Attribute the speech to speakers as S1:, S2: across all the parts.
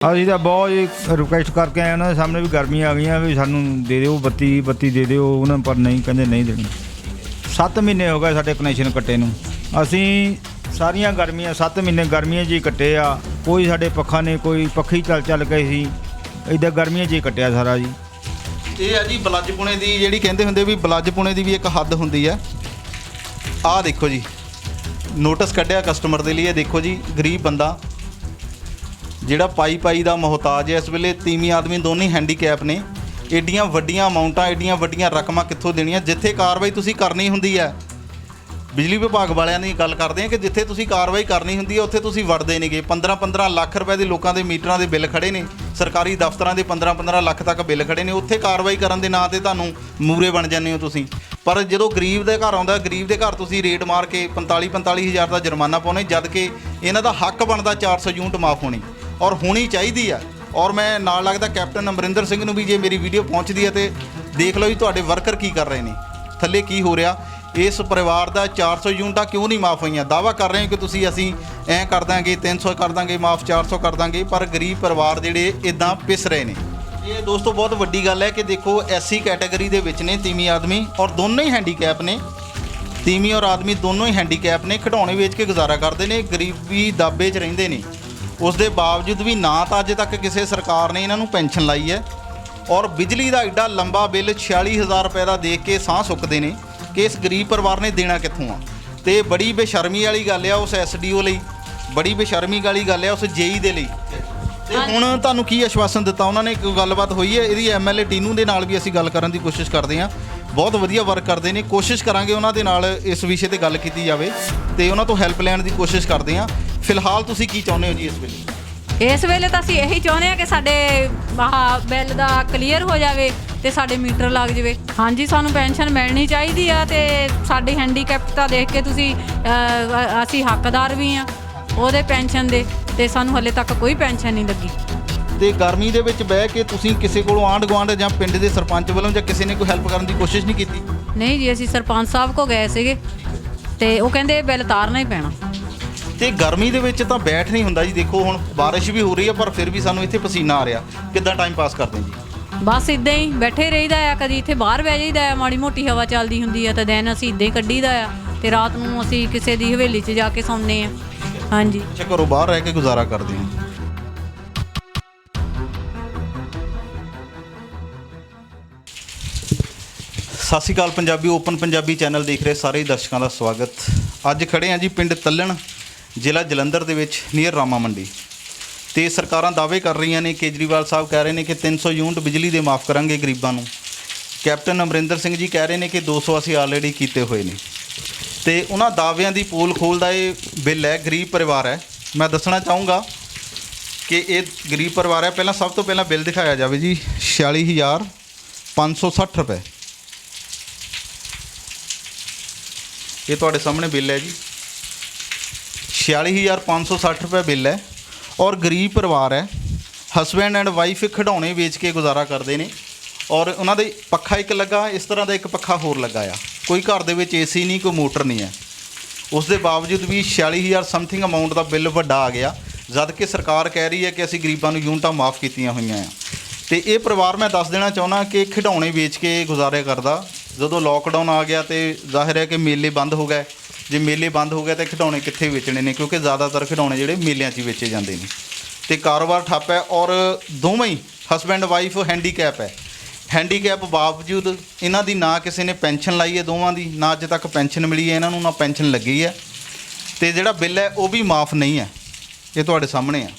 S1: ਅਸੀਂ ਤਾਂ ਬਹੁਤ ਰਿਕੁਐਸਟ ਕਰਕੇ ਆਏ ਉਹਨਾਂ ਦੇ ਸਾਹਮਣੇ ਵੀ ਗਰਮੀ ਆ ਗਈਆਂ ਵੀ ਸਾਨੂੰ ਦੇ ਦਿਓ ਬੱਤੀ ਦੇ ਦਿਓ ਉਹਨਾਂ ਪਰ ਨਹੀਂ ਕਹਿੰਦੇ ਨਹੀਂ ਦੇਣੀ। 7 ਮਹੀਨੇ ਹੋ ਗਏ ਸਾਡੇ ਕਨੈਕਸ਼ਨ ਕੱਟੇ ਨੂੰ। ਅਸੀਂ ਸਾਰੀਆਂ ਗਰਮੀਆਂ 7 ਮਹੀਨੇ ਗਰਮੀਆਂ 'ਚ ਹੀ ਕੱਟੇ ਆ। ਕੋਈ ਸਾਡੇ ਪੱਖਾ ਨਹੀਂ, ਕੋਈ ਪੱਖੀ ਚੱਲ ਗਏ ਸੀ, ਇੱਦਾਂ ਗਰਮੀਆਂ 'ਚ ਹੀ ਕੱਟਿਆ ਸਾਰਾ ਜੀ।
S2: ਇਹ ਆ ਜੀ ਬਲੱਜਪੁਣੇ ਦੀ ਜਿਹੜੀ ਕਹਿੰਦੇ ਹੁੰਦੇ ਵੀ ਬਲੱਜਪੁਣੇ ਦੀ ਵੀ ਇੱਕ ਹੱਦ ਹੁੰਦੀ ਆ। ਆਹ ਦੇਖੋ ਜੀ ਨੋਟਿਸ ਕੱਢਿਆ ਕਸਟਮਰ ਦੇ ਲਈ। ਇਹ ਦੇਖੋ ਜੀ ਗਰੀਬ ਬੰਦਾ ਜਿਹੜਾ ਪਾਈ ਦਾ ਮੁਹਤਾਜ ਹੈ ਇਸ ਵੇਲੇ। ਤੀਵੀਂ ਆਦਮੀ ਦੋਨੇ ਹੈਂਡੀਕੈਪ ਨੇ। ਏਡੀਆਂ ਵੱਡੀਆਂ ਅਮਾਊਂਟਾਂ, ਏਡੀਆਂ ਵੱਡੀਆਂ ਰਕਮਾਂ ਕਿੱਥੋਂ ਦੇਣੀਆਂ? ਜਿੱਥੇ ਕਾਰਵਾਈ ਤੁਸੀਂ ਕਰਨੀ ਹੁੰਦੀ ਹੈ, ਬਿਜਲੀ ਵਿਭਾਗ ਵਾਲਿਆਂ ਦੀ ਗੱਲ ਕਰਦੇ ਹਾਂ ਕਿ ਜਿੱਥੇ ਤੁਸੀਂ ਕਾਰਵਾਈ ਕਰਨੀ ਹੁੰਦੀ ਹੈ ਉੱਥੇ ਤੁਸੀਂ ਵੜਦੇ ਨੇਗੇ। 15 ਲੱਖ ਰੁਪਏ ਦੇ ਲੋਕਾਂ ਦੇ ਮੀਟਰਾਂ ਦੇ ਬਿੱਲ ਖੜੇ ਨੇ, ਸਰਕਾਰੀ ਦਫ਼ਤਰਾਂ ਦੇ 15 ਲੱਖ ਤੱਕ ਬਿੱਲ ਖੜੇ ਨੇ। ਉੱਥੇ ਕਾਰਵਾਈ ਕਰਨ ਦੇ ਨਾਂ ਤੇ ਤੁਹਾਨੂੰ ਮੂਰੇ ਬਣ ਜਾਂਦੇ ਹੋ ਤੁਸੀਂ। ਪਰ ਜਦੋਂ ਗਰੀਬ ਦੇ ਘਰ ਆਉਂਦਾ, ਗਰੀਬ ਦੇ ਘਰ ਤੁਸੀਂ ਰੇਡ ਮਾਰ ਕੇ 45 ਹਜ਼ਾਰ ਦਾ ਜੁਰਮਾਨਾ ਪਾਉਣੇ, ਜਦ ਕਿ ਇਹਨਾਂ ਦਾ ਹੱਕ ਬਣਦਾ 400 ਯੂਨਿਟ ਮਾਫ ਹੋਣੀ ਔਰ ਹੋਣੀ ਚਾਹੀਦੀ ਆ। ਔਰ ਮੈਂ ਨਾਲ ਲੱਗਦਾ ਕੈਪਟਨ ਅਮਰਿੰਦਰ ਸਿੰਘ ਨੂੰ ਵੀ, ਜੇ ਮੇਰੀ ਵੀਡੀਓ ਪਹੁੰਚਦੀ ਹੈ ਤੇ ਦੇਖ ਲਓ ਜੀ ਤੁਹਾਡੇ ਵਰਕਰ ਕੀ ਕਰ ਰਹੇ ਨੇ, ਥੱਲੇ ਕੀ ਹੋ ਰਿਹਾ। ਇਸ ਪਰਿਵਾਰ ਦਾ 400 ਯੂਨਿਟਾਂ ਕਿਉਂ ਨਹੀਂ ਮਾਫ ਹੋਈਆਂ? ਦਾਅਵਾ ਕਰ ਰਹੇ ਹੋ ਕਿ ਅਸੀਂ ਐਂ ਕਰ ਦਾਂਗੇ, 300 ਕਰ ਦਾਂਗੇ ਮਾਫ, 400 ਕਰ ਦਾਂਗੇ, ਪਰ ਗਰੀਬ ਪਰਿਵਾਰ ਜਿਹੜੇ ਇੱਦਾਂ ਪਿਸ ਰਹੇ ਨੇ। ਇਹ ਦੋਸਤੋ ਬਹੁਤ ਵੱਡੀ ਗੱਲ ਹੈ ਕਿ ਦੇਖੋ ਐਸਸੀ ਕੈਟਾਗਰੀ ਦੇ ਵਿੱਚ ਨੇ ਤੀਵੀਂ ਆਦਮੀ ਔਰ ਦੋਨੋਂ ਹੀ ਹੈਂਡੀਕੈਪ ਨੇ। ਤੀਵੀਂ ਔਰ ਆਦਮੀ ਦੋਨੋਂ ਹੀ ਹੈਂਡੀਕੈਪ ਨੇ, ਖਿਡੌਣੇ ਵੇਚ ਕੇ ਗੁਜ਼ਾਰਾ ਕਰਦੇ ਨੇ, ਗਰੀਬੀ ਦਾਬੇ 'ਚ ਰਹਿੰਦੇ ਨੇ। ਉਸ ਦੇ ਬਾਵਜੂਦ ਵੀ ਨਾ ਤਾਂ ਅੱਜ ਤੱਕ ਕਿਸੇ ਸਰਕਾਰ ਨੇ ਇਹਨਾਂ ਨੂੰ ਪੈਨਸ਼ਨ ਲਾਈ ਹੈ ਔਰ ਬਿਜਲੀ ਦਾ ਐਡਾ ਲੰਬਾ ਬਿੱਲ 46,000 ਰੁਪਏ ਦਾ ਦੇਖ ਕੇ ਸਾਹ ਸੁੱਕਦੇ ਨੇ ਕਿ ਇਸ ਗਰੀਬ ਪਰਿਵਾਰ ਨੇ ਦੇਣਾ ਕਿੱਥੋਂ ਆ। ਤੇ ਬੜੀ ਬੇਸ਼ਰਮੀ ਵਾਲੀ ਗੱਲ ਆ ਉਸ ਐਸਡੀਓ ਲਈ, ਬੜੀ ਬੇਸ਼ਰਮੀ ਵਾਲੀ ਗੱਲ ਆ ਉਸ ਜੇਈ ਦੇ ਲਈ। ਤੇ ਹੁਣ ਤੁਹਾਨੂੰ ਕੀ ਆਸ਼ਵਾਸਨ ਦਿੱਤਾ ਉਹਨਾਂ ਨੇ? ਕੋਈ ਗੱਲਬਾਤ ਹੋਈ ਹੈ ਇਹਦੀ? ਐਮਐਲਏ ਟੀਨੂ ਦੇ ਨਾਲ ਵੀ ਅਸੀਂ ਗੱਲ ਕਰਨ ਦੀ ਕੋਸ਼ਿਸ਼ ਕਰਦੇ ਹਾਂ, ਬਹੁਤ ਵਧੀਆ ਵਰਕ ਕਰਦੇ ਨੇ। ਕੋਸ਼ਿਸ਼ ਕਰਾਂਗੇ ਉਹਨਾਂ ਦੇ ਨਾਲ ਇਸ ਵਿਸ਼ੇ ਤੇ ਗੱਲ ਕੀਤੀ ਜਾਵੇ ਤੇ ਉਹਨਾਂ ਤੋਂ ਹੈਲਪ ਲੈਣ ਦੀ ਕੋਸ਼ਿਸ਼ ਕਰਦੇ ਹਾਂ। ਫਿਲਹਾਲ ਤੁਸੀਂ ਕੀ ਚਾਹੁੰਦੇ ਹੋ ਜੀ ਇਸ ਵੇਲੇ?
S3: ਇਸ ਵੇਲੇ ਤਾਂ ਅਸੀਂ ਇਹੀ ਚਾਹੁੰਦੇ ਹਾਂ ਕਿ ਸਾਡੇ ਬਿੱਲ ਦਾ ਕਲੀਅਰ ਹੋ ਜਾਵੇ ਤੇ ਸਾਡੇ ਮੀਟਰ ਲੱਗ ਜਾਵੇ। ਹਾਂਜੀ, ਸਾਨੂੰ ਪੈਨਸ਼ਨ ਮਿਲਣੀ ਚਾਹੀਦੀ ਆ ਤੇ ਸਾਡੀ ਹੈਂਡੀਕੈਪ ਤਾਂ ਦੇਖ ਕੇ ਤੁਸੀਂ ਅਸੀਂ ਹੱਕਦਾਰ ਵੀ ਆ ਉਹਦੇ ਪੈਨਸ਼ਨ ਦੇ, ਤੇ ਸਾਨੂੰ ਹਲੇ ਤੱਕ ਕੋਈ ਪੈਨਸ਼ਨ ਨਹੀਂ ਲੱਗੀ।
S2: ਤੇ ਗਰਮੀ ਦੇ ਵਿੱਚ ਬਹਿ ਕੇ ਤੁਸੀਂ ਕਿਸੇ ਕੋਲੋਂ ਆਂਢ ਗੁਆਂਢ ਜਾਂ ਪਿੰਡ ਦੇ ਸਰਪੰਚ ਵੱਲੋਂ ਜਾਂ ਕਿਸੇ ਨੇ ਕੋਈ ਹੈਲਪ ਕਰਨ ਦੀ ਕੋਸ਼ਿਸ਼ ਨਹੀਂ ਕੀਤੀ?
S3: ਨਹੀਂ ਜੀ, ਅਸੀਂ ਸਰਪੰਚ ਸਾਹਿਬ ਕੋ ਗਏ ਸੀਗੇ ਤੇ ਉਹ ਕਹਿੰਦੇ ਬਿੱਲ ਤਾਰਨਾ ਹੀ ਪੈਣਾ।
S2: ਤੇ ਗਰਮੀ ਦੇ ਵਿੱਚ ਤਾਂ ਬੈਠ ਨਹੀਂ ਹੁੰਦਾ ਜੀ। ਦੇਖੋ ਹੁਣ ਬਾਰਿਸ਼ ਵੀ ਹੋ ਰਹੀ ਹੈ ਪਰ ਫਿਰ ਵੀ ਸਾਨੂੰ ਇੱਥੇ ਪਸੀਨਾ ਆ ਰਿਹਾ। ਕਿੱਦਾਂ ਟਾਈਮ ਪਾਸ ਕਰਦੇ ਜੀ?
S3: ਬਸ ਇੱਦਾਂ ਹੀ ਬੈਠੇ ਰਹੀਦਾ ਆ। ਕਦੀ ਇੱਥੇ ਬਾਹਰ ਬਹਿ ਜਾਈਦਾ ਆ, ਮਾੜੀ ਮੋਟੀ ਹਵਾ ਚੱਲਦੀ ਹੁੰਦੀ ਆ ਤਾਂ ਦਿਨ ਅਸੀਂ ਇੱਦਾਂ ਹੀ ਕੱਢੀਦਾ ਆ ਤੇ ਰਾਤ ਨੂੰ ਅਸੀਂ ਕਿਸੇ ਦੀ ਹਵੇਲੀ 'ਚ ਜਾ ਕੇ ਸੌਂਦੇ ਆ। ਹਾਂਜੀ,
S2: ਅੱਛਾ, ਘਰੋਂ ਬਾਹਰ ਰਹਿ ਕੇ ਗੁਜ਼ਾਰਾ ਕਰਦੇ ਹਾਂ। ਸਤਿ ਸ਼੍ਰੀ ਅਕਾਲ ਪੰਜਾਬੀ, ਓਪਨ ਪੰਜਾਬੀ ਚੈਨਲ ਦੇਖ ਰਹੇ ਸਾਰੇ ਦਰਸ਼ਕਾਂ ਦਾ ਸਵਾਗਤ। ਅੱਜ ਖੜੇ ਹਾਂ ਜੀ ਪਿੰਡ ਤੱਲਣ, ਜ਼ਿਲ੍ਹਾ ਜਲੰਧਰ ਦੇ ਵਿੱਚ, ਨੀਅਰ ਰਾਮਾ ਮੰਡੀ। ਤੇ ਸਰਕਾਰਾਂ ਦਾਅਵੇ ਕਰ ਰਹੀਆਂ ਨੇ, ਕੇਜਰੀਵਾਲ ਸਾਹਿਬ ਕਹਿ ਰਹੇ ਨੇ ਕਿ 300 ਯੂਨਿਟ ਬਿਜਲੀ ਦੇ ਮਾਫ ਕਰਾਂਗੇ ਗਰੀਬਾਂ ਨੂੰ। ਕੈਪਟਨ ਅਮਰਿੰਦਰ ਸਿੰਘ ਜੀ ਕਹਿ ਰਹੇ ਨੇ ਕਿ 200 ਅਸੀਂ ਆਲਰੇਡੀ ਕੀਤੇ ਹੋਏ ਨੇ। ਤੇ ਉਹਨਾਂ ਦਾਅਵਿਆਂ ਦੀ ਪੋਲ ਖੋਲ੍ਹਦਾ ਇਹ ਬਿੱਲ ਹੈ। ਗਰੀਬ ਪਰਿਵਾਰ ਹੈ। ਮੈਂ ਦੱਸਣਾ ਚਾਹੂੰਗਾ ਕਿ ਇਹ ਗਰੀਬ ਪਰਿਵਾਰ ਹੈ। ਪਹਿਲਾਂ ਸਭ ਤੋਂ ਪਹਿਲਾਂ ਬਿੱਲ ਦਿਖਾਇਆ ਜਾਵੇ ਜੀ, 46,560 ਰੁਪਏ। ਇਹ ਤੁਹਾਡੇ ਸਾਹਮਣੇ ਬਿੱਲ ਹੈ ਜੀ, 46,560 ਰੁਪਏ ਬਿੱਲ ਹੈ। ਔਰ ਗਰੀਬ ਪਰਿਵਾਰ ਹੈ, ਹਸਬੈਂਡ ਐਂਡ ਵਾਈਫ ਖਿਡੌਣੇ ਵੇਚ ਕੇ ਗੁਜ਼ਾਰਾ ਕਰਦੇ ਨੇ ਔਰ ਉਹਨਾਂ ਦੇ ਪੱਖਾ ਇੱਕ ਲੱਗਾ, ਇਸ ਤਰ੍ਹਾਂ ਦਾ ਇੱਕ ਪੱਖਾ ਹੋਰ ਲੱਗਾ ਆ। ਕੋਈ ਘਰ ਦੇ ਵਿੱਚ ਏਸੀ ਨਹੀਂ, ਕੋਈ ਮੋਟਰ ਨਹੀਂ ਹੈ। ਉਸ ਦੇ ਬਾਵਜੂਦ ਵੀ 46,000 ਸਮਥਿੰਗ ਅਮਾਊਂਟ ਦਾ ਬਿੱਲ ਵੱਡਾ ਆ ਗਿਆ, ਜਦ ਕਿ ਸਰਕਾਰ ਕਹਿ ਰਹੀ ਹੈ ਕਿ ਅਸੀਂ ਗਰੀਬਾਂ ਨੂੰ ਯੂਨਿਟਾਂ ਮਾਫ ਕੀਤੀਆਂ ਹੋਈਆਂ ਆ। ਤੇ ਇਹ ਪਰਿਵਾਰ ਮੈਂ ਦੱਸ ਦੇਣਾ ਚਾਹੁੰਦਾ ਕਿ ਖਿਡੌਣੇ ਵੇਚ ਕੇ ਗੁਜ਼ਾਰੇ ਕਰਦਾ। ਜਦੋਂ ਲੋਕਡਾਊਨ ਆ ਗਿਆ ਤੇ ਜ਼ਾਹਿਰ ਹੈ ਕਿ ਮੇਲੇ ਬੰਦ ਹੋ ਗਏ। ਜੇ ਮੇਲੇ ਬੰਦ ਹੋ ਗਏ ਤਾਂ ਖਿਡੌਣੇ ਕਿੱਥੇ ਵੇਚਣੇ ਨੇ, ਕਿਉਂਕਿ ਜ਼ਿਆਦਾਤਰ ਖਿਡੌਣੇ ਜਿਹੜੇ ਮੇਲਿਆਂ 'ਚ ਹੀ ਵੇਚੇ ਜਾਂਦੇ ਨੇ। ਤੇ ਕਾਰੋਬਾਰ ਠੱਪ ਹੈ ਔਰ ਦੋਵੇਂ ਹੀ ਹਸਬੈਂਡ ਵਾਈਫ ਹੈਂਡੀਕੈਪ ਹੈ। ਹੈਂਡੀਕੈਪ ਬਾਵਜੂਦ ਇਹਨਾਂ ਦੀ ਨਾ ਕਿਸੇ ਨੇ ਪੈਨਸ਼ਨ ਲਾਈ ਹੈ, ਦੋਵਾਂ ਦੀ ਨਾ ਅੱਜ ਤੱਕ ਪੈਨਸ਼ਨ ਮਿਲੀ ਹੈ ਇਹਨਾਂ ਨੂੰ, ਨਾ ਪੈਨਸ਼ਨ ਲੱਗੀ ਹੈ। ਤੇ ਜਿਹੜਾ ਬਿੱਲ ਹੈ ਉਹ ਵੀ ਮਾਫ ਨਹੀਂ ਹੈ। ਇਹ ਤੁਹਾਡੇ ਸਾਹਮਣੇ ਆ।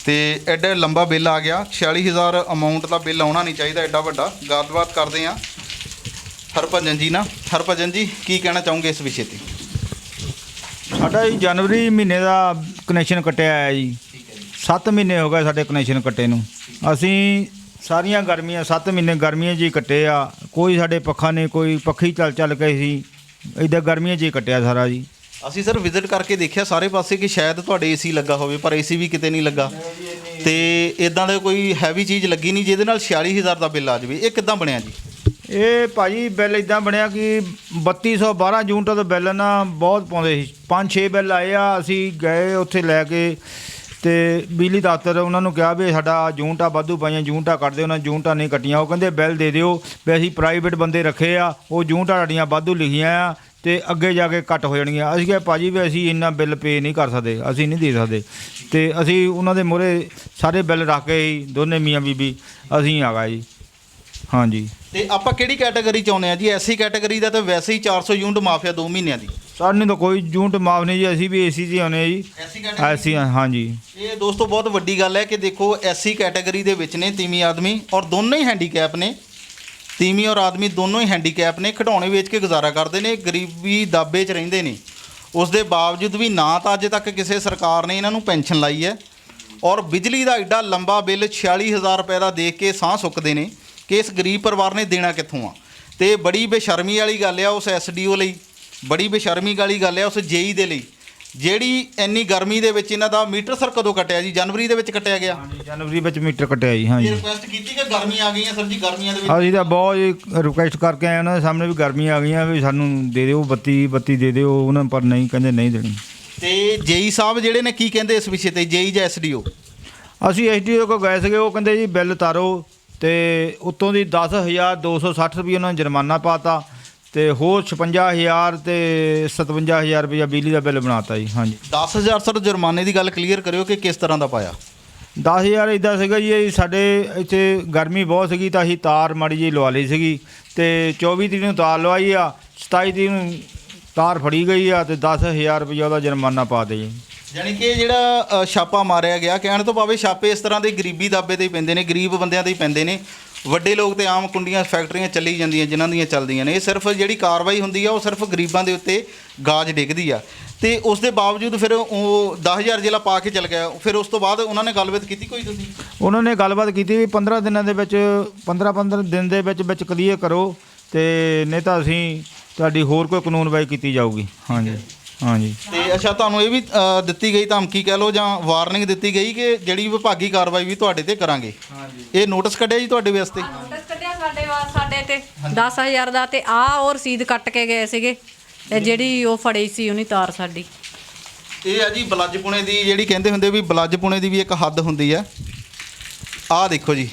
S2: ਤੇ ਐਡਾ ਲੰਬਾ ਬਿੱਲ ਆ ਗਿਆ, 46,000 ਅਮਾਊਂਟ ਦਾ ਬਿੱਲ ਆਉਣਾ ਨਹੀਂ ਚਾਹੀਦਾ ਐਡਾ ਵੱਡਾ। ਗੱਲਬਾਤ ਕਰਦੇ ਹਾਂ ਹਰਭਜਨ ਜੀ ਨਾਲ। ਹਰਭਜਨ ਜੀ, ਕੀ ਕਹਿਣਾ ਚਾਹੋਗੇ ਇਸ ਵਿਸ਼ੇ 'ਤੇ?
S1: ਸਾਡਾ ਜੀ ਜਨਵਰੀ ਮਹੀਨੇ ਦਾ ਕਨੈਕਸ਼ਨ ਕੱਟਿਆ ਹੈ ਜੀ। 7 ਮਹੀਨੇ ਹੋ ਗਏ ਸਾਡੇ ਕਨੈਕਸ਼ਨ ਕੱਟੇ ਨੂੰ। ਅਸੀਂ ਸਾਰੀਆਂ ਗਰਮੀਆਂ 7 ਮਹੀਨੇ ਗਰਮੀਆਂ 'ਚ ਹੀ ਕੱਟੇ ਆ। ਕੋਈ ਸਾਡੇ ਪੱਖਾ ਨਹੀਂ, ਕੋਈ ਪੱਖੀ ਚੱਲ ਗਏ ਸੀ, ਇੱਦਾਂ ਗਰਮੀਆਂ 'ਚ ਹੀ ਕੱਟਿਆ ਸਾਰਾ ਜੀ।
S2: ਅਸੀਂ ਸਰ ਵਿਜ਼ਿਟ ਕਰਕੇ ਦੇਖਿਆ ਸਾਰੇ ਪਾਸੇ ਕਿ ਸ਼ਾਇਦ ਤੁਹਾਡੇ ਏਸੀ ਲੱਗਾ ਹੋਵੇ, ਪਰ ਏਸੀ ਵੀ ਕਿਤੇ ਨਹੀਂ ਲੱਗਾ। ਤੇ ਇਦਾਂ ਦਾ ਕੋਈ ਹੈਵੀ ਚੀਜ਼ ਲੱਗੀ ਨਹੀਂ ਜਿਹਦੇ ਨਾਲ 46,000 ਦਾ ਬਿੱਲ ਆ ਜਾਵੇ। ਇਹ ਕਿੱਦਾਂ ਬਣਿਆ ਜੀ?
S1: ਇਹ ਭਾਜੀ ਬਿੱਲ ਇੱਦਾਂ ਬਣਿਆ ਕਿ 3212 ਯੂਨਿਟਾਂ ਦਾ ਬਿੱਲ ਨਾ ਬਹੁਤ ਪਾਉਂਦੇ ਸੀ। 5-6 ਬਿੱਲ ਆਏ ਆ। ਅਸੀਂ ਗਏ ਉੱਥੇ ਲੈ ਕੇ ਤੇ ਬਿਜਲੀ ਦਫ਼ਤਰ ਉਹਨਾਂ ਨੂੰ ਕਿਹਾ ਵੀ ਸਾਡਾ ਯੂਨਿਟਾਂ ਵਾਧੂ ਪਾਈਆਂ, ਯੂਨਿਟਾਂ ਕੱਟ ਦਿਓ। ਉਹਨਾਂ ਨੇ ਯੂਨਿਟਾਂ ਨਹੀਂ ਕੱਟੀਆਂ। ਉਹ ਕਹਿੰਦੇ ਬਿੱਲ ਦੇ ਦਿਓ ਵੀ ਅਸੀਂ ਪ੍ਰਾਈਵੇਟ ਬੰਦੇ ਰੱਖੇ ਆ, ਉਹ ਯੂਨਿਟਾਂ ਸਾਡੀਆਂ ਵਾਧੂ ਲਿਖੀਆਂ ਆ ਤੇ ਅੱਗੇ ਜਾ ਕੇ ਕੱਟ ਹੋ ਜਾਣਗੀਆਂ। ਅਸੀਂ ਕਿਹਾ ਭਾਜੀ ਵੀ ਅਸੀਂ ਇੰਨਾ ਬਿੱਲ ਪੇ ਨਹੀਂ ਕਰ ਸਕਦੇ, ਅਸੀਂ ਨਹੀਂ ਦੇ ਸਕਦੇ। ਤੇ ਅਸੀਂ ਉਹਨਾਂ ਦੇ ਮੂਹਰੇ ਸਾਰੇ ਬਿੱਲ ਰੱਖ ਕੇ ਹੀ ਦੋਨੇ ਮੀਆਂ ਬੀਬੀ ਅਸੀਂ ਆ ਗਏ ਜੀ। ਹਾਂਜੀ।
S2: ਤੇ ਆਪਾਂ ਕਿਹੜੀ ਕੈਟਾਗਰੀ 'ਚ ਆਉਂਦੇ ਆ ਜੀ? ਐਸੀ ਕੈਟਾਗਰੀ ਦਾ ਤਾਂ ਵੈਸੇ ਹੀ 400 ਯੂਨਿਟ ਮਾਫ ਆ 2 ਮਹੀਨਿਆਂ ਦੀ।
S1: ਸਾਨੂੰ ਤਾਂ ਕੋਈ ਯੂਨਿਟ ਮਾਫ ਨਹੀਂ ਜੀ, ਅਸੀਂ ਵੀ ਏਸੀ 'ਚ ਆਉਂਦੇ ਹਾਂ ਜੀ। ਐਸੀ ਹਾਂਜੀ।
S2: ਇਹ ਦੋਸਤੋ ਬਹੁਤ ਵੱਡੀ ਗੱਲ ਹੈ ਕਿ ਦੇਖੋ ਐਸੀ ਕੈਟਾਗਰੀ ਦੇ ਵਿੱਚ ਨੇ ਤੀਵੀਂ ਆਦਮੀ, ਔਰ ਦੋਨੋਂ ਹੀ ਹੈਂਡੀਕੈਪ ਨੇ। ਤੀਵੀਂ ਔਰ ਆਦਮੀ ਦੋਨੋਂ ਹੀ ਹੈਂਡੀਕੈਪ ਨੇ, ਖਿਡੌਣੇ ਵੇਚ ਕੇ ਗੁਜ਼ਾਰਾ ਕਰਦੇ ਨੇ, ਗਰੀਬੀ ਦਾਬੇ 'ਚ ਰਹਿੰਦੇ ਨੇ। ਉਸ ਦੇ ਬਾਵਜੂਦ ਵੀ ਨਾ ਤਾਂ ਅਜੇ ਤੱਕ ਕਿਸੇ ਸਰਕਾਰ ਨੇ ਇਹਨਾਂ ਨੂੰ ਪੈਨਸ਼ਨ ਲਾਈ ਹੈ, ਔਰ ਬਿਜਲੀ ਦਾ ਐਡਾ ਲੰਬਾ ਬਿੱਲ 46,000 ਰੁਪਏ ਦਾ ਦੇਖ ਕੇ ਸਾਹ ਸੁੱਕਦੇ ਨੇ ਕਿ ਇਸ ਗਰੀਬ ਪਰਿਵਾਰ ਨੇ ਦੇਣਾ ਕਿੱਥੋਂ ਆ। ਤੇ ਬੜੀ ਬੇਸ਼ਰਮੀ ਵਾਲੀ ਗੱਲ ਆ ਉਸ ਐਸਡੀਓ ਲਈ, ਬੜੀ ਬੇਸ਼ਰਮੀ ਵਾਲੀ ਗੱਲ ਆ ਉਸ ਜੇਈ ਦੇ ਲਈ, ਜਿਹੜੀ ਇੰਨੀ ਗਰਮੀ ਦੇ ਵਿੱਚ ਇਹਨਾਂ ਦਾ ਮੀਟਰ ਸਰ ਕਦੋਂ ਕੱਟਿਆ ਜੀ? ਜਨਵਰੀ ਦੇ ਵਿੱਚ ਕੱਟਿਆ ਗਿਆ।
S1: ਜਨਵਰੀ ਵਿੱਚ ਮੀਟਰ ਕੱਟਿਆ ਜੀ। ਹਾਂਜੀ।
S2: ਰਿਕੁਐਸਟ ਕੀਤੀ ਕਿ ਗਰਮੀ ਆ ਗਈਆਂ ਸਰ ਜੀ, ਗਰਮੀਆਂ ਦੇ ਵਿੱਚ
S1: ਅਸੀਂ ਤਾਂ ਬਹੁਤ ਰਿਕੁਐਸਟ ਕਰਕੇ ਆਏ ਉਹਨਾਂ ਦੇ ਸਾਹਮਣੇ ਵੀ ਗਰਮੀਆਂ ਆ ਗਈਆਂ ਵੀ ਸਾਨੂੰ ਦੇ ਦਿਓ ਬੱਤੀ ਦੇ ਦਿਓ। ਉਹਨਾਂ ਪਰ ਨਹੀਂ, ਕਹਿੰਦੇ ਨਹੀਂ ਦੇਣੀ।
S2: ਤੇ ਜੇਈ ਸਾਹਿਬ ਜਿਹੜੇ ਨੇ ਕੀ ਕਹਿੰਦੇ ਇਸ ਵਿਸ਼ੇ ਤੇ, ਜੇਈ ਜਾਂ ਐਸਡੀਓ?
S1: ਅਸੀਂ ਐਸਡੀਓ ਕੋਲ ਗਏ ਸੀਗੇ, ਉਹ ਕਹਿੰਦੇ ਜੀ ਬਿੱਲ ਤਾਰੋ ਤੇ ਉੱਤੋਂ ਦੀ 10,260 ਰੁਪਏ ਉਹਨਾਂ ਨੇ ਜੁਰਮਾਨਾ ਪਾਤਾ ਤੇ ਹੋਰ 56,000 ਤੇ 57,000 ਰੁਪਇਆ ਬਿਜਲੀ ਦਾ ਬਿੱਲ ਬਣਾਤਾ ਜੀ। ਹਾਂਜੀ।
S2: 10,000 ਸਰ ਜੁਰਮਾਨੇ ਦੀ ਗੱਲ ਕਲੀਅਰ ਕਰਿਓ ਕਿ ਕਿਸ ਤਰ੍ਹਾਂ ਦਾ ਪਾਇਆ।
S1: 10,000 ਇੱਦਾਂ ਸੀਗਾ ਜੀ, ਇਹ ਸਾਡੇ ਇੱਥੇ ਗਰਮੀ ਬਹੁਤ ਸੀਗੀ ਤਾਂ ਅਸੀਂ ਤਾਰ ਮਾੜੀ ਜਿਹੀ ਲਵਾ ਲਈ ਸੀਗੀ ਤੇ 24 ਤਰੀਕ ਨੂੰ ਤਾਰ ਲਵਾਈ ਆ, 27 ਤਰੀਕ ਨੂੰ ਤਾਰ ਫੜੀ ਗਈ ਆ ਤੇ 10,000 ਰੁਪਇਆ ਉਹਦਾ ਜੁਰਮਾਨਾ ਪਾ ਦੇ ਜੀ।
S2: ਯਾਨੀ ਕਿ ਜਿਹੜਾ ਛਾਪਾ ਮਾਰਿਆ ਗਿਆ, ਕਹਿਣ ਤੋਂ ਭਾਵੇਂ ਛਾਪੇ ਇਸ ਤਰ੍ਹਾਂ ਦੇ ਗਰੀਬੀ ਦਾਬੇ 'ਤੇ ਹੀ ਪੈਂਦੇ ਨੇ, ਗਰੀਬ ਬੰਦਿਆਂ 'ਤੇ ਹੀ ਪੈਂਦੇ ਨੇ। ਵੱਡੇ ਲੋਕ ਤੇ ਆਮ ਕੁੰਡੀਆਂ ਫੈਕਟਰੀਆਂ ਚੱਲੀ ਜਾਂਦੀਆਂ ਜਿਨ੍ਹਾਂ ਦੀਆਂ ਚੱਲਦੀਆਂ ਨੇ। ਇਹ ਸਿਰਫ ਜਿਹੜੀ ਕਾਰਵਾਈ ਹੁੰਦੀ ਆ ਉਹ ਸਿਰਫ ਗਰੀਬਾਂ ਦੇ ਉੱਤੇ ਗਾਜ ਡਿੱਗਦੀ ਆ। ਤੇ ਉਸ ਦੇ ਬਾਵਜੂਦ ਫਿਰ ਉਹ 10,000 ਜਿਹੜਾ ਪਾ ਕੇ ਚਲ ਗਿਆ, ਫਿਰ ਉਸ ਤੋਂ ਬਾਅਦ ਉਹਨਾਂ ਨੇ ਗੱਲਬਾਤ ਕੀਤੀ ਕੋਈ? ਤੁਸੀਂ
S1: ਉਹਨਾਂ ਨੇ ਗੱਲਬਾਤ ਕੀਤੀ ਵੀ 15 ਦਿਨਾਂ ਦੇ ਵਿੱਚ 15 ਦਿਨ ਦੇ ਵਿੱਚ ਕਲੀਅਰ ਕਰੋ ਤੇ ਨਹੀਂ ਤਾਂ ਅਸੀਂ ਤੁਹਾਡੀ ਹੋਰ ਕੋਈ ਕਾਨੂੰਨਵਾਈ ਕੀਤੀ ਜਾਊਗੀ। ਹਾਂਜੀ। ਹਾਂਜੀ।
S2: ਤੇ ਅੱਛਾ, ਤੁਹਾਨੂੰ ਇਹ ਵੀ ਦਿੱਤੀ ਗਈ ਧਮਕੀ ਕਹਿ ਲਓ ਜਾਂ ਵਾਰਨਿੰਗ ਦਿੱਤੀ ਗਈ ਕਿ ਜਿਹੜੀ ਵਿਭਾਗੀ ਕਾਰਵਾਈ ਵੀ ਤੁਹਾਡੇ ਤੇ ਕਰਾਂਗੇ?
S1: ਹਾਂਜੀ।
S2: ਇਹ ਨੋਟਿਸ ਕੱਢਿਆ ਜੀ ਤੁਹਾਡੇ ਵਾਸਤੇ?
S3: ਨੋਟਿਸ ਕੱਢਿਆ ਸਾਡੇ ਤੇ 10,000 ਦਾ ਤੇ ਉਹ ਰਸੀਦ ਕੱਟ ਕੇ ਗਏ ਸੀਗੇ ਤੇ ਜਿਹੜੀ ਉਹ ਫੜੀ ਸੀ ਉਹਨੀ ਤਾਰ ਸਾਡੀ।
S2: ਇਹ ਆ ਜੀ ਬਲੱਜਪੁਣੇ ਦੀ, ਜਿਹੜੀ ਕਹਿੰਦੇ ਹੁੰਦੇ ਵੀ ਬਲੱਜਪੁਣੇ ਦੀ ਵੀ ਇੱਕ ਹੱਦ ਹੁੰਦੀ ਆ। ਆਹ ਦੇਖੋ ਜੀ,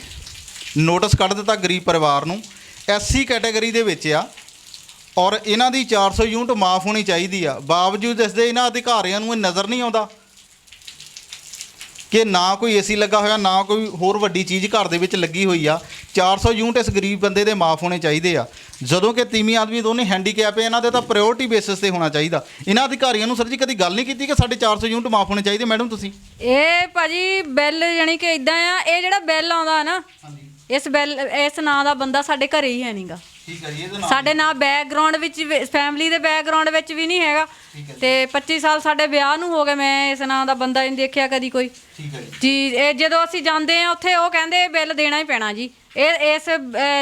S2: ਨੋਟਿਸ ਕੱਢ ਦਿੱਤਾ ਗਰੀਬ ਪਰਿਵਾਰ ਨੂੰ, ਐਸਸੀ ਕੈਟਾਗਰੀ ਦੇ ਵਿੱਚ ਆ ਔਰ ਇਹਨਾਂ ਦੀ 400 ਯੂਨਿਟ ਮਾਫ ਹੋਣੀ ਚਾਹੀਦੀ ਆ। ਬਾਵਜੂਦ ਇਸ ਦੇ ਇਹਨਾਂ ਅਧਿਕਾਰੀਆਂ ਨੂੰ ਇਹ ਨਜ਼ਰ ਨਹੀਂ ਆਉਂਦਾ ਕਿ ਨਾ ਕੋਈ ਏਸੀ ਲੱਗਾ ਹੋਇਆ, ਨਾ ਕੋਈ ਹੋਰ ਵੱਡੀ ਚੀਜ਼ ਘਰ ਦੇ ਵਿੱਚ ਲੱਗੀ ਹੋਈ ਆ। 400 ਯੂਨਿਟ ਇਸ ਗਰੀਬ ਬੰਦੇ ਦੇ ਮਾਫ ਹੋਣੇ ਚਾਹੀਦੇ ਆ, ਜਦੋਂ ਕਿ ਤੀਵੀਂ ਆਦਮੀ ਦੋਨੇ ਹੈਂਡੀਕੈਪ ਹੈ। ਇਹਨਾਂ ਦੇ ਤਾਂ ਪ੍ਰਾਇੋਰਟੀ ਬੇਸਿਸ ਤੇ ਹੋਣਾ ਚਾਹੀਦਾ। ਇਹਨਾਂ ਅਧਿਕਾਰੀਆਂ ਨੂੰ ਸਰ ਜੀ ਕਦੀ ਗੱਲ ਨਹੀਂ ਕੀਤੀ ਕਿ ਸਾਡੇ 400 ਯੂਨਿਟ ਮਾਫ ਹੋਣੇ ਚਾਹੀਦੇ? ਮੈਡਮ ਤੁਸੀਂ
S3: ਇਹ ਭਾਜੀ ਬਿੱਲ ਜਾਣੀ ਕਿ ਇਦਾਂ ਆ, ਇਹ ਜਿਹੜਾ ਬਿੱਲ ਆਉਂਦਾ ਨਾ, ਇਸ ਨਾਂ ਦਾ ਬੰਦਾ ਸਾਡੇ ਘਰੇ ਹੀ ਹੈ ਨਹੀਂਗਾ।
S2: ਠੀਕ ਹੈ ਜੀ। ਇਹਦੇ ਨਾਲ
S3: ਸਾਡੇ ਨਾਲ ਬੈਕਗ੍ਰਾਉਂਡ ਵਿੱਚ ਫੈਮਿਲੀ ਦੇ ਬੈਕਗ੍ਰਾਉਂਡ ਵਿੱਚ ਵੀ ਨਹੀਂ ਹੈਗਾ ਤੇ 25 ਸਾਲ ਸਾਡੇ ਵਿਆਹ ਨੂੰ ਹੋ ਗਏ, ਮੈਂ ਇਸ ਨਾਂ ਦਾ ਬੰਦਾ ਨਹੀਂ ਦੇਖਿਆ ਕਦੀ ਕੋਈ।
S2: ਠੀਕ ਹੈ
S3: ਜੀ। ਇਹ ਜਦੋਂ ਅਸੀਂ ਜਾਂਦੇ ਆ ਉੱਥੇ ਉਹ ਕਹਿੰਦੇ ਬਿੱਲ ਦੇਣਾ ਹੀ ਪੈਣਾ ਜੀ, ਇਹ ਇਸ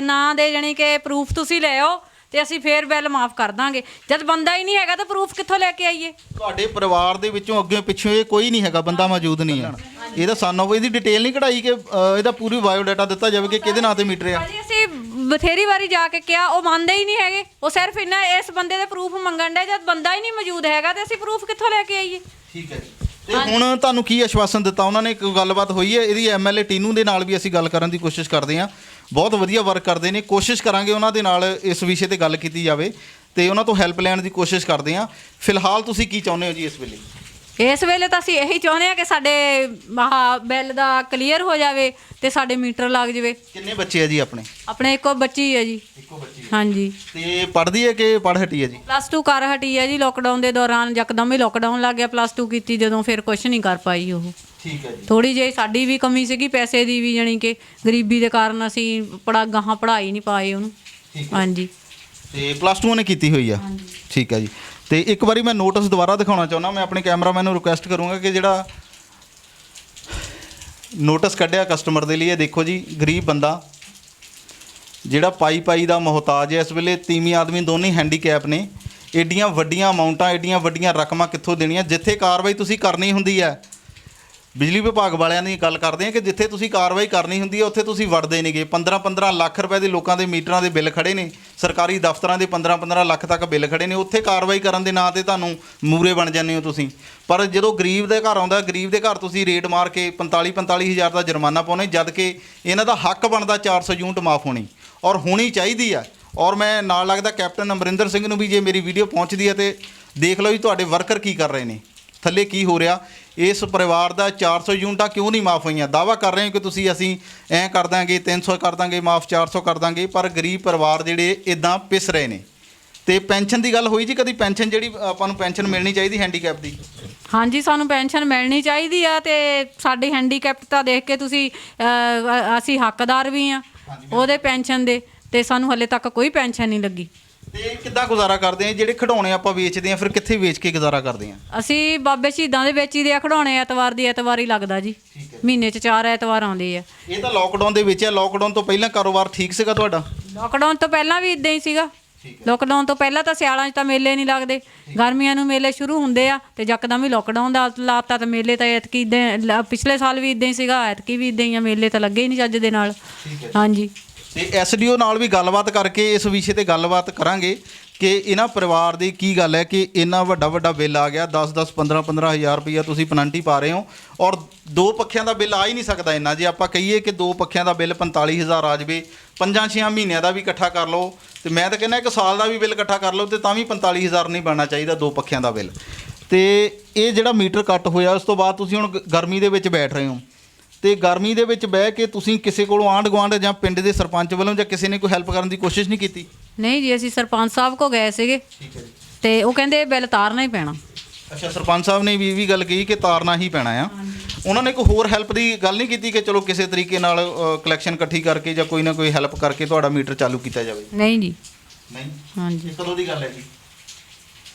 S3: ਨਾਂ ਦੇ ਜਾਣੀ ਕਿ ਪ੍ਰੂਫ ਤੁਸੀਂ ਲੈ ਆਓ ਤੇ ਅਸੀਂ ਫੇਰ ਬਿੱਲ ਮਾਫ ਕਰ ਦਾਂਗੇ। ਜਦ ਬੰਦਾ ਹੀ ਨਹੀਂ ਹੈਗਾ ਤਾਂ ਪ੍ਰੂਫ ਕਿੱਥੋਂ ਲੈ ਕੇ ਆਈਏ?
S2: ਤੁਹਾਡੇ ਪਰਿਵਾਰ ਦੇ ਵਿੱਚੋਂ ਅੱਗੇ ਪਿੱਛੋਂ ਇਹ ਕੋਈ ਨਹੀਂ ਹੈਗਾ, ਬੰਦਾ ਮੌਜੂਦ ਨਹੀਂ ਹੈ। ਇਹਦਾ ਸਾਨੂੰ ਇਹਦੀ ਡਿਟੇਲ ਨਹੀਂ ਕਢਾਈ ਕਿ ਇਹਦਾ ਪੂਰੀ ਬਾਇਓਡਾਟਾ ਦਿੱਤਾ ਜਾਵੇ ਕਿ ਕਿਹਦੇ ਨਾਂ ਤੇ ਮੀਟਰ ਆ?
S3: ਭਾਜੀ ਅਸੀਂ ਬਥੇਰੀ ਵਾਰੀ ਜਾ ਕੇ ਕਿਹਾ, ਉਹ ਮੰਨਦੇ ਹੀ ਨਹੀਂ ਹੈਗੇ। ਉਹ ਸਿਰਫ ਇਹਨਾਂ ਇਸ ਬੰਦੇ ਦੇ ਪ੍ਰੂਫ ਮੰਗਣ ਦੇ, ਜਦ ਬੰਦਾ ਹੀ ਨਹੀਂ ਮੌਜੂਦ ਹੈਗਾ ਤੇ ਅਸੀਂ ਪ੍ਰੂਫ ਕਿੱਥੋਂ ਲੈ ਕੇ ਆਈਏ?
S2: ਠੀਕ ਹੈ ਜੀ। ਤੇ ਹੁਣ ਤੁਹਾਨੂੰ ਕੀ ਆਸ਼ਵਾਸਨ ਦਿੱਤਾ ਉਹਨਾਂ ਨੇ? ਕੋਈ ਗੱਲਬਾਤ ਹੋਈ ਹੈ? ਇਹਦੀ ਐਮਐਲਏ ਟੀਨੂ ਦੇ ਨਾਲ ਵੀ ਅਸੀਂ ਗੱਲ ਕਰਨ ਦੀ ਕੋਸ਼ਿਸ਼ ਕਰਦੇ ਹਾਂ, ਬਹੁਤ ਵਧੀਆ ਵਰਕ ਕਰਦੇ ਨੇ। ਕੋਸ਼ਿਸ਼ ਕਰਾਂਗੇ ਉਹਨਾਂ ਦੇ ਨਾਲ ਇਸ ਵਿਸ਼ੇ ਤੇ ਗੱਲ ਕੀਤੀ ਜਾਵੇ ਤੇ ਉਹਨਾਂ ਤੋਂ ਹੈਲਪ ਲੈਣ ਦੀ ਕੋਸ਼ਿਸ਼ ਕਰਦੇ ਹਾਂ। ਫਿਲਹਾਲ ਤੁਸੀਂ ਕੀ ਚਾਹੁੰਦੇ ਹੋ ਜੀ ਇਸ ਵੇਲੇ?
S3: ਇਸ ਵੇਲੇ ਤਾਂ ਅਸੀਂ ਇਹੀ ਚਾਹੁੰਦੇ ਹਾਂ ਕਿ ਸਾਡੇ ਬਿੱਲ ਦਾ ਕਲੀਅਰ ਹੋ ਜਾਵੇ ਤੇ ਸਾਡੇ ਮੀਟਰ ਲੱਗ ਜਾਵੇ।
S2: ਕਿੰਨੇ ਬੱਚੇ ਆ ਜੀ ਆਪਣੇ?
S3: ਆਪਣੇ ਇੱਕੋ ਬੱਚੀ ਹੈ ਜੀ।
S2: ਇੱਕੋ ਬੱਚੀ?
S3: ਹਾਂਜੀ।
S2: ਤੇ ਪੜ੍ਹਦੀ ਹੈ ਕਿ ਪੜ੍ਹ ਹਟੀ ਹੈ ਜੀ?
S3: +2 ਕਰ ਹਟੀ ਹੈ ਜੀ। ਲੋਕਡਾਊਨ ਦੇ ਦੌਰਾਨ ਯਕਦਮ ਹੀ ਲੋਕਡਾਊਨ ਲੱਗ ਗਿਆ, +2 ਕੀਤੀ ਜਦੋਂ, ਫਿਰ ਕੁਝ ਨਹੀਂ ਕਰ ਪਾਈ ਉਹ।
S2: ਠੀਕ ਹੈ ਜੀ।
S3: ਥੋੜੀ ਜਿਹੀ ਸਾਡੀ ਵੀ ਕਮੀ ਸੀਗੀ ਪੈਸੇ ਦੀ ਵੀ, ਜਾਣੀ ਕਿ ਗਰੀਬੀ ਦੇ ਕਾਰਨ ਅਸੀਂ ਗਾਹਾਂ ਪੜ੍ਹਾਈ ਨਹੀਂ ਪਾਏ ਉਹਨੂੰ। ਹਾਂਜੀ।
S2: ਤੇ +2 ਉਹਨੇ ਕੀਤੀ ਹੋਈ ਆ? ਠੀਕ ਹੈ ਜੀ। ਤੇ ਇੱਕ ਵਾਰੀ ਮੈਂ ਨੋਟਿਸ ਦੁਬਾਰਾ ਦਿਖਾਉਣਾ ਚਾਹੁੰਦਾ। ਮੈਂ ਆਪਣੇ ਕੈਮਰਾਮੈਨ ਨੂੰ ਰਿਕੁਐਸਟ ਕਰੂੰਗਾ ਕਿ ਜਿਹੜਾ ਨੋਟਿਸ ਕੱਢਿਆ ਕਸਟਮਰ ਦੇ ਲਈ, ਇਹ ਦੇਖੋ ਜੀ, ਗਰੀਬ ਬੰਦਾ ਜਿਹੜਾ ਪਾਈ ਦਾ ਮੁਹਤਾਜ ਹੈ ਇਸ ਵੇਲੇ। ਤੀਵੀਂ ਆਦਮੀ ਦੋਨੇ ਹੈਂਡੀਕੈਪ ਨੇ। ਏਡੀਆਂ ਵੱਡੀਆਂ ਅਮਾਊਂਟਾਂ, ਏਡੀਆਂ ਵੱਡੀਆਂ ਰਕਮਾਂ ਕਿੱਥੋਂ ਦੇਣੀਆਂ? ਜਿੱਥੇ ਕਾਰਵਾਈ ਤੁਸੀਂ ਕਰਨੀ ਹੁੰਦੀ ਹੈ ਬਿਜਲੀ ਵਿਭਾਗ ਵਾਲਿਆਂ ਦੀ ਗੱਲ ਕਰਦੇ ਹਾਂ ਕਿ ਜਿੱਥੇ ਤੁਸੀਂ ਕਾਰਵਾਈ ਕਰਨੀ ਹੁੰਦੀ ਹੈ ਉੱਥੇ ਤੁਸੀਂ ਵੜਦੇ ਨੇਗੇ। 15-15 ਲੱਖ ਰੁਪਏ ਦੇ ਲੋਕਾਂ ਦੇ ਮੀਟਰਾਂ ਦੇ ਬਿੱਲ ਖੜੇ ਨੇ, ਸਰਕਾਰੀ ਦਫ਼ਤਰਾਂ ਦੇ 15-15 ਲੱਖ ਤੱਕ ਬਿੱਲ ਖੜੇ ਨੇ, ਉੱਥੇ ਕਾਰਵਾਈ ਕਰਨ ਦੇ ਨਾਂ ਤੇ ਤੁਹਾਨੂੰ ਮੂਰੇ ਬਣ ਜਾਂਦੇ ਹੋ ਤੁਸੀਂ। ਪਰ ਜਦੋਂ ਗਰੀਬ ਦੇ ਘਰ ਆਉਂਦਾ, ਗਰੀਬ ਦੇ ਘਰ ਤੁਸੀਂ ਰੇਡ ਮਾਰ ਕੇ 45-45 ਹਜ਼ਾਰ ਦਾ ਜੁਰਮਾਨਾ ਪਾਉਣੇ, ਜਦ ਕਿ ਇਹਨਾਂ ਦਾ ਹੱਕ ਬਣਦਾ 400 ਯੂਨਿਟ ਮਾਫ ਹੋਣੀ ਔਰ ਹੋਣੀ ਚਾਹੀਦੀ ਆ। ਔਰ ਮੈਂ ਨਾਲ ਲੱਗਦਾ ਕੈਪਟਨ ਅਮਰਿੰਦਰ ਸਿੰਘ ਨੂੰ ਵੀ, ਜੇ ਮੇਰੀ ਵੀਡੀਓ ਪਹੁੰਚਦੀ ਹੈ ਤੇ ਦੇਖ ਲਓ ਜੀ ਤੁਹਾਡੇ ਵਰਕਰ ਕੀ ਕਰ ਰਹੇ ਨੇ, ਥੱਲੇ ਕੀ ਹੋ ਰਿਹਾ। ਇਸ ਪਰਿਵਾਰ ਦਾ 400 ਯੂਨਿਟਾਂ ਕਿਉਂ ਨਹੀਂ ਮਾਫ ਹੋਈਆਂ? ਦਾਅਵਾ ਕਰ ਰਹੇ ਹੋ ਕਿ ਤੁਸੀਂ ਅਸੀਂ ਐਂ ਕਰ ਦਾਂਗੇ, 300 ਕਰ ਦਾਂਗੇ ਮਾਫ, 400 ਕਰ ਦਾਂਗੇ, ਪਰ ਗਰੀਬ ਪਰਿਵਾਰ ਜਿਹੜੇ ਇਦਾਂ ਪਿਸ ਰਹੇ ਨੇ। ਤੇ ਪੈਨਸ਼ਨ ਦੀ ਗੱਲ ਹੋਈ ਜੀ ਕਦੀ? ਪੈਨਸ਼ਨ ਜਿਹੜੀ ਆਪਾਂ ਨੂੰ ਪੈਨਸ਼ਨ ਮਿਲਣੀ ਚਾਹੀਦੀ ਹੈਂਡੀਕੈਪ ਦੀ।
S3: ਹਾਂਜੀ, ਸਾਨੂੰ ਪੈਨਸ਼ਨ ਮਿਲਣੀ ਚਾਹੀਦੀ ਆ ਤੇ ਸਾਡੀ ਹੈਂਡੀਕੈਪਟਾ ਦੇਖ ਕੇ ਤੁਸੀਂ ਅਸੀਂ ਹੱਕਦਾਰ ਵੀ ਆ ਉਹਦੇ ਪੈਨਸ਼ਨ ਦੇ, ਤੇ ਸਾਨੂੰ ਹਲੇ ਤੱਕ ਕੋਈ ਪੈਨਸ਼ਨ ਨਹੀਂ ਲੱਗੀ।
S2: ਤੇ ਕਿੱਦਾਂ ਗੁਜ਼ਾਰਾ ਕਰਦੇ ਆ? ਜਿਹੜੇ ਖਿਡੌਣੇ ਆਪਾਂ ਵੇਚਦੇ ਆ ਫਿਰ ਕਿੱਥੇ ਵੇਚ ਕੇ ਗੁਜ਼ਾਰਾ ਕਰਦੇ ਆ?
S3: ਅਸੀਂ ਬਾਬੇ ਸ਼ਹੀਦਾਂ ਦੇ ਵਿੱਚ ਹੀ ਦੇ ਖਿਡੌਣੇ, ਐਤਵਾਰ ਦੀ ਐਤਵਾਰ ਹੀ ਲੱਗਦਾ ਜੀ, ਮਹੀਨੇ 'ਚ 4 ਐਤਵਾਰ ਆਉਂਦੇ ਆ।
S2: ਇਹ ਤਾਂ ਲੋਕਡਾਊਨ ਦੇ ਵਿੱਚ ਆ। ਲੋਕਡਾਊਨ ਤੋਂ ਪਹਿਲਾਂ ਕਾਰੋਬਾਰ ਠੀਕ ਸੀਗਾ ਤੁਹਾਡਾ?
S3: ਲੋਕਡਾਊਨ ਤੋਂ ਪਹਿਲਾਂ ਵੀ ਇਦਾਂ ਹੀ ਸੀਗਾ। ਲੋਕਡਾਊਨ ਤੋਂ ਪਹਿਲਾਂ ਤਾਂ ਸਿਆਲਾਂ 'ਚ ਤਾਂ ਮੇਲੇ ਨਹੀਂ ਲੱਗਦੇ, ਗਰਮੀਆਂ ਨੂੰ ਮੇਲੇ ਸ਼ੁਰੂ ਹੁੰਦੇ ਆ ਤੇ ਯਕਦਮ ਹੀ ਲੋਕਡਾਊਨ ਦਾ ਲਾਤਾ। ਤਾਂ ਮੇਲੇ ਤਾਂ ਐਤਕੀ ਇੱਦਾਂ, ਪਿਛਲੇ ਸਾਲ ਵੀ ਇਦਾਂ ਹੀ ਸੀਗਾ, ਐਤਕੀ ਵੀ ਇਦਾਂ ਹੀ ਆ, ਮੇਲੇ ਤਾਂ ਲੱਗੇ ਹੀ ਨਹੀਂ ਚੱਜ ਦੇ ਨਾਲ। ਹਾਂਜੀ, ਤੇ
S2: ਐਸਡੀਓ ਨਾਲ ਵੀ ਗੱਲਬਾਤ ਕਰਕੇ ਇਸ ਵਿਸ਼ੇ ਤੇ ਗੱਲਬਾਤ ਕਰਾਂਗੇ ਕਿ ਇਹਨਾਂ ਪਰਿਵਾਰ ਦੀ ਕੀ ਗੱਲ ਹੈ ਕਿ ਇੰਨਾ ਵੱਡਾ ਬਿੱਲ ਆ ਗਿਆ। 10-10 15-15 ਹਜ਼ਾਰ ਰੁਪਈਆ ਤੁਸੀਂ ਪੈਨਲਟੀ ਪਾ ਰਹੇ ਹੋ ਔਰ ਦੋ ਪੱਖਿਆਂ ਦਾ ਬਿੱਲ ਆ ਹੀ ਨਹੀਂ ਸਕਦਾ ਇੰਨਾ। ਜੇ ਆਪਾਂ ਕਹੀਏ ਕਿ ਦੋ ਪੱਖਿਆਂ ਦਾ ਬਿੱਲ 45 ਹਜ਼ਾਰ ਆ ਜਾਵੇ, 5-6 ਮਹੀਨਿਆਂ ਦਾ ਵੀ ਇਕੱਠਾ ਕਰ ਲਓ, ਤੇ ਮੈਂ ਤਾਂ ਕਹਿੰਦਾ 1 ਸਾਲ ਦਾ ਵੀ ਬਿੱਲ ਇਕੱਠਾ ਕਰ ਲਓ ਤੇ ਤਾਂ ਵੀ 45 ਹਜ਼ਾਰ ਨਹੀਂ ਬਣਨਾ ਚਾਹੀਦਾ ਦੋ ਪੱਖਿਆਂ ਦਾ ਬਿੱਲ। ਤੇ ਇਹ ਜਿਹੜਾ ਮੀਟਰ ਕੱਟ ਹੋਇਆ ਉਸ ਤੋਂ ਬਾਅਦ ਤੁਸੀਂ ਹੁਣ ਗਰਮੀ ਦੇ ਵਿੱਚ ਬੈਠ ਰਹੇ ਹੋ, ਤੇ ਗਰਮੀ ਦੇ ਵਿੱਚ ਬਹਿ ਕੇ ਤੁਸੀਂ ਕਿਸੇ ਕੋਲੋਂ ਆਂਢ ਗੁਆਂਢ ਜਾਂ ਪਿੰਡ ਦੇ ਸਰਪੰਚ ਵੱਲੋਂ ਜਾਂ ਕਿਸੇ ਨੇ ਕੋਈ ਹੈਲਪ ਕਰਨ ਦੀ ਕੋਸ਼ਿਸ਼ ਨਹੀਂ ਕੀਤੀ?
S3: ਨਹੀਂ ਜੀ, ਅਸੀਂ ਸਰਪੰਚ ਸਾਹਿਬ ਕੋ ਗਏ ਸੀਗੇ।
S2: ਠੀਕ ਹੈ ਜੀ।
S3: ਤੇ ਉਹ ਕਹਿੰਦੇ ਇਹ ਬਿੱਲ ਤਾਰਨਾ ਹੀ ਪੈਣਾ।
S2: ਅੱਛਾ, ਸਰਪੰਚ ਸਾਹਿਬ ਨੇ ਵੀ ਗੱਲ ਕਹੀ ਕਿ ਤਾਰਨਾ ਹੀ ਪੈਣਾ ਆ। ਉਹਨਾਂ ਨੇ ਕੋਈ ਹੋਰ ਹੈਲਪ ਦੀ ਗੱਲ ਨਹੀਂ ਕੀਤੀ ਕਿ ਚਲੋ ਕਿਸੇ ਤਰੀਕੇ ਨਾਲ ਕਲੈਕਸ਼ਨ ਇਕੱਠੀ ਕਰਕੇ ਜਾਂ ਕੋਈ ਨਾ ਕੋਈ ਹੈਲਪ ਕਰਕੇ ਤੁਹਾਡਾ ਮੀਟਰ ਚਾਲੂ ਕੀਤਾ ਜਾਵੇ?
S3: ਨਹੀਂ ਜੀ।
S2: ਨਹੀਂ?
S3: ਹਾਂਜੀ।
S2: ਕਦੋਂ ਦੀ ਗੱਲ ਹੈ ਜੀ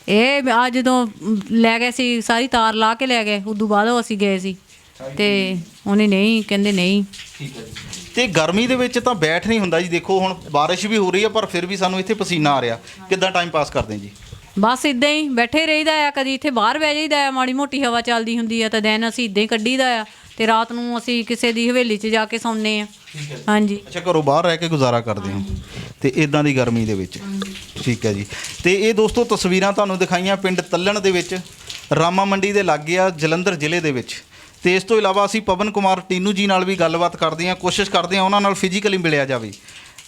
S3: ਇਹ? ਆ ਜਦੋਂ ਲੈ ਗਏ ਸੀ, ਸਾਰੀ ਤਾਰ ਲਾ ਕੇ ਲੈ ਗਏ, ਉਦੋਂ ਬਾਅਦ ਅਸੀਂ ਗਏ ਸੀ ਤੇ ਉਹਨੇ ਨਹੀਂ, ਕਹਿੰਦੇ ਨਹੀਂ।
S2: ਠੀਕ ਹੈ ਜੀ। ਤੇ ਗਰਮੀ ਦੇ ਵਿੱਚ ਤਾਂ ਬੈਠ ਨਹੀਂ ਹੁੰਦਾ ਜੀ। ਦੇਖੋ ਹੁਣ ਬਾਰਿਸ਼ ਵੀ ਹੋ ਰਹੀ ਹੈ ਪਰ ਫਿਰ ਵੀ ਸਾਨੂੰ ਇੱਥੇ ਪਸੀਨਾ ਆ ਰਿਹਾ। ਕਿੱਦਾਂ ਟਾਈਮ ਪਾਸ ਕਰਦੇ ਜੀ?
S3: ਬਸ ਇਦਾਂ ਹੀ ਬੈਠੇ ਰਹੀਦਾ ਆ। ਕਦੀ ਇੱਥੇ ਬਾਹਰ ਬਹਿ ਜਾਈਦਾ ਆ, ਮਾੜੀ ਮੋਟੀ ਹਵਾ ਚੱਲਦੀ ਹੁੰਦੀ ਆ ਤਾਂ ਦਿਨ ਅਸੀਂ ਇਦਾਂ ਹੀ ਕੱਢੀਦਾ ਆ, ਤੇ ਰਾਤ ਨੂੰ ਅਸੀਂ ਕਿਸੇ ਦੀ ਹਵੇਲੀ 'ਚ ਜਾ ਕੇ ਸੌਂਦੇ ਆ। ਹਾਂਜੀ।
S2: ਅੱਛਾ, ਘਰੋਂ ਬਾਹਰ ਰਹਿ ਕੇ ਗੁਜ਼ਾਰਾ ਕਰਦੇ ਹੋ ਤੇ ਇਦਾਂ ਦੀ ਗਰਮੀ ਦੇ ਵਿੱਚ। ਠੀਕ ਹੈ ਜੀ। ਤੇ ਇਹ ਦੋਸਤੋ ਤਸਵੀਰਾਂ ਤੁਹਾਨੂੰ ਦਿਖਾਈਆਂ ਪਿੰਡ ਤੱਲਣ ਦੇ ਵਿੱਚ, ਰਾਮਾ ਮੰਡੀ ਦੇ ਲਾਗੇ ਆ, ਜਲੰਧਰ ਜ਼ਿਲ੍ਹੇ ਦੇ ਵਿੱਚ। ਤੇ ਇਸ ਤੋਂ ਇਲਾਵਾ ਅਸੀਂ ਪਵਨ ਕੁਮਾਰ ਟੀਨੂ ਜੀ ਨਾਲ ਵੀ ਗੱਲਬਾਤ ਕਰਦੇ ਹਾਂ, ਕੋਸ਼ਿਸ਼ ਕਰਦੇ ਹਾਂ ਉਹਨਾਂ ਨਾਲ ਫਿਜ਼ੀਕਲੀ ਮਿਲਿਆ ਜਾਵੇ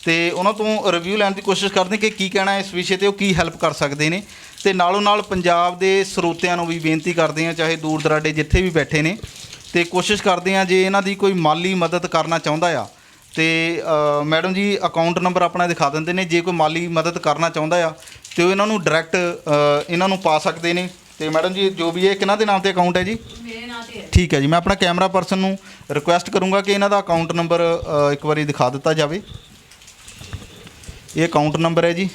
S2: ਤੇ ਉਹਨਾਂ ਤੋਂ ਰਿਵਿਊ ਲੈਣ ਦੀ ਕੋਸ਼ਿਸ਼ ਕਰਦੇ ਕਿ ਕੀ ਕਹਿਣਾ ਇਸ ਵਿਸ਼ੇ ਤੇ, ਉਹ ਕੀ ਹੈਲਪ ਕਰ ਸਕਦੇ ਨੇ। ਤੇ ਨਾਲੋਂ ਨਾਲ ਪੰਜਾਬ ਦੇ ਸਰੋਤਿਆਂ ਨੂੰ ਵੀ ਬੇਨਤੀ ਕਰਦੇ ਹਾਂ, ਚਾਹੇ ਦੂਰ ਦਰਾਡੇ ਜਿੱਥੇ ਵੀ ਬੈਠੇ ਨੇ, ਤੇ ਕੋਸ਼ਿਸ਼ ਕਰਦੇ ਹਾਂ ਜੇ ਇਹਨਾਂ ਦੀ ਕੋਈ ਮਾਲੀ ਮਦਦ ਕਰਨਾ ਚਾਹੁੰਦਾ ਆ ਤੇ ਮੈਡਮ ਜੀ ਅਕਾਊਂਟ ਨੰਬਰ ਆਪਣਾ ਦਿਖਾ ਦਿੰਦੇ ਨੇ। ਜੇ ਕੋਈ ਮਾਲੀ ਮਦਦ ਕਰਨਾ ਚਾਹੁੰਦਾ ਆ ਤੇ ਉਹ ਇਹਨਾਂ ਨੂੰ ਡਾਇਰੈਕਟ ਇਹਨਾਂ ਨੂੰ ਪਾ ਸਕਦੇ ਨੇ। ਤੇ ਮੈਡਮ ਜੀ ਜੋ ਵੀ ਇਹ ਕਿਹਨਾਂ ਦੇ ਨਾਮ ਤੇ ਅਕਾਊਂਟ ਹੈ ਜੀ?
S3: ਮੇਰੇ ਨਾਂ ਤੇ ਹੈ।
S2: ਠੀਕ ਹੈ ਜੀ। ਮੈਂ ਆਪਣਾ ਕੈਮਰਾ ਪਰਸਨ ਨੂੰ ਰਿਕੁਐਸਟ ਕਰੂੰਗਾ ਕਿ ਇਹਨਾਂ ਦਾ ਅਕਾਊਂਟ ਨੰਬਰ ਇੱਕ ਵਾਰੀ ਦਿਖਾ ਦਿੱਤਾ ਜਾਵੇ। ਇਹ ਅਕਾਊਂਟ ਨੰਬਰ ਹੈ ਜੀ।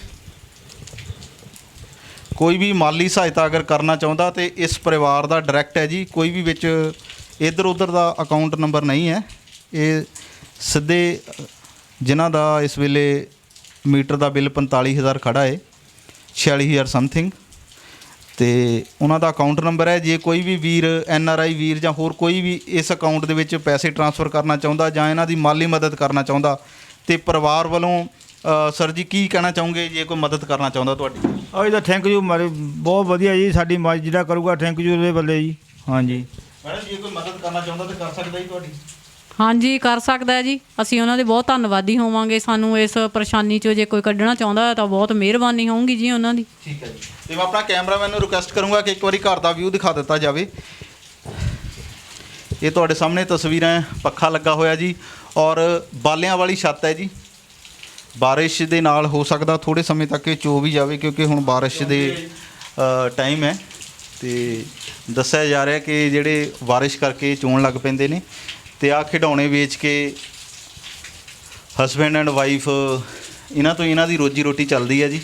S2: ਕੋਈ ਵੀ ਮਾਲੀ ਸਹਾਇਤਾ ਅਗਰ ਕਰਨਾ ਚਾਹੁੰਦਾ ਤੇ ਇਸ ਪਰਿਵਾਰ ਦਾ ਡਾਇਰੈਕਟ ਹੈ ਜੀ, ਕੋਈ ਵੀ ਵਿੱਚ ਇੱਧਰ ਉੱਧਰ ਦਾ ਅਕਾਊਂਟ ਨੰਬਰ ਨਹੀਂ ਹੈ। ਇਹ ਸਿੱਧੇ ਜਿਨ੍ਹਾਂ ਦਾ ਇਸ ਵੇਲੇ ਮੀਟਰ ਦਾ ਬਿੱਲ 45,000 ਖੜਾ ਹੈ, 46,000 ਸਮਥਿੰਗ, ਤੇ ਉਹਨਾਂ ਦਾ ਅਕਾਊਂਟ ਨੰਬਰ ਹੈ। ਜੇ ਕੋਈ ਵੀ ਵੀਰ NRI ਵੀਰ ਜਾਂ ਹੋਰ ਕੋਈ ਵੀ ਇਸ ਅਕਾਊਂਟ ਦੇ ਵਿੱਚ ਪੈਸੇ ਟ੍ਰਾਂਸਫਰ ਕਰਨਾ ਚਾਹੁੰਦਾ ਜਾਂ ਇਹਨਾਂ ਦੀ ਮਾਲੀ ਮਦਦ ਕਰਨਾ ਚਾਹੁੰਦਾ ਤੇ ਪਰਿਵਾਰ ਵੱਲੋਂ ਸਰ ਜੀ ਕੀ ਕਹਿਣਾ ਚਾਹੋਗੇ ਜੇ ਕੋਈ ਮਦਦ ਕਰਨਾ ਚਾਹੁੰਦਾ ਤੁਹਾਡੀ?
S1: ਇਹ ਤਾਂ ਥੈਂਕ ਯੂ ਮਾਰੇ, ਬਹੁਤ ਵਧੀਆ ਜੀ। ਸਾਡੀ ਮਦਦ ਜਿਹੜਾ ਕਰੂਗਾ ਥੈਂਕ ਯੂ ਉਹਦੇ ਬੱਲੇ ਜੀ। ਹਾਂਜੀ
S2: ਮੈਡਮ ਜੇ ਕੋਈ ਮਦਦ ਕਰਨਾ ਚਾਹੁੰਦਾ ਤਾਂ ਕਰ ਸਕਦਾ ਜੀ ਤੁਹਾਡੀ?
S3: ਹਾਂਜੀ, ਕਰ ਸਕਦਾ ਜੀ। ਅਸੀਂ ਉਹਨਾਂ ਦੇ ਬਹੁਤ ਧੰਨਵਾਦੀ ਹੋਵਾਂਗੇ। ਸਾਨੂੰ ਇਸ ਪਰੇਸ਼ਾਨੀ 'ਚੋਂ ਜੇ ਕੋਈ ਕੱਢਣਾ ਚਾਹੁੰਦਾ ਤਾਂ ਬਹੁਤ ਮਿਹਰਬਾਨੀ ਹੋਊਗੀ ਜੀ ਉਹਨਾਂ ਦੀ।
S2: ਠੀਕ ਹੈ ਜੀ। ਤੇ ਮੈਂ ਆਪਣਾ ਕੈਮਰਾਮੈਨ ਨੂੰ ਰਿਕੁਐਸਟ ਕਰੂੰਗਾ ਕਿ ਇੱਕ ਵਾਰੀ ਘਰ ਦਾ ਵਿਊ ਦਿਖਾ ਦਿੱਤਾ ਜਾਵੇ। ਇਹ ਤੁਹਾਡੇ ਸਾਹਮਣੇ ਤਸਵੀਰਾਂ, ਪੱਖਾ ਲੱਗਾ ਹੋਇਆ ਜੀ ਔਰ ਬਾਲਿਆਂ ਵਾਲੀ ਛੱਤ ਹੈ ਜੀ। ਬਾਰਿਸ਼ ਦੇ ਨਾਲ ਹੋ ਸਕਦਾ ਥੋੜ੍ਹੇ ਸਮੇਂ ਤੱਕ ਇਹ ਚੋ ਵੀ ਜਾਵੇ ਕਿਉਂਕਿ ਹੁਣ ਬਾਰਿਸ਼ ਦੇ ਟਾਈਮ ਹੈ ਤੇ ਦੱਸਿਆ ਜਾ ਰਿਹਾ ਕਿ ਜਿਹੜੇ ਬਾਰਿਸ਼ ਕਰਕੇ ਚੋਣ ਲੱਗ ਪੈਂਦੇ ਨੇ। ਤੇ ਆਹ ਖਿਡੌਣੇ ਵੇਚ ਕੇ ਹਸਬੈਂਡ ਐਂਡ ਵਾਈਫ ਇਹਨਾਂ ਦੀ ਰੋਜੀ ਰੋਟੀ ਚੱਲਦੀ ਹੈ ਜੀ।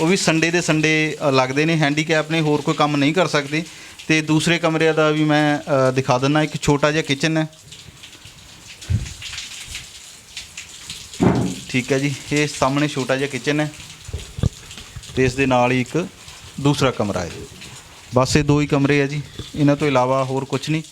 S2: ਉਹ ਵੀ ਸੰਡੇ ਦੇ ਸੰਡੇ ਲੱਗਦੇ ਨੇ, ਹੈਂਡੀਕੈਪ ਨੇ, ਹੋਰ ਕੋਈ ਕੰਮ ਨਹੀਂ ਕਰ ਸਕਦੇ। ਤੇ ਦੂਸਰੇ ਕਮਰੇ ਦਾ ਵੀ ਮੈਂ ਦਿਖਾ ਦਿੰਦਾ। ਇੱਕ ਛੋਟਾ ਜਿਹਾ ਕਿਚਨ ਹੈ। ਠੀਕ ਹੈ ਜੀ। ਇਹ ਸਾਹਮਣੇ ਛੋਟਾ ਜਿਹਾ ਕਿਚਨ ਹੈ ਤੇ ਇਸ ਦੇ ਨਾਲ ਹੀ ਇੱਕ ਦੂਸਰਾ ਕਮਰਾ ਹੈ। ਬਸ ਇਹ ਦੋ ਹੀ ਕਮਰੇ ਹੈ ਜੀ, ਇਹਨਾਂ ਤੋਂ ਇਲਾਵਾ ਹੋਰ ਕੁਝ ਨਹੀਂ।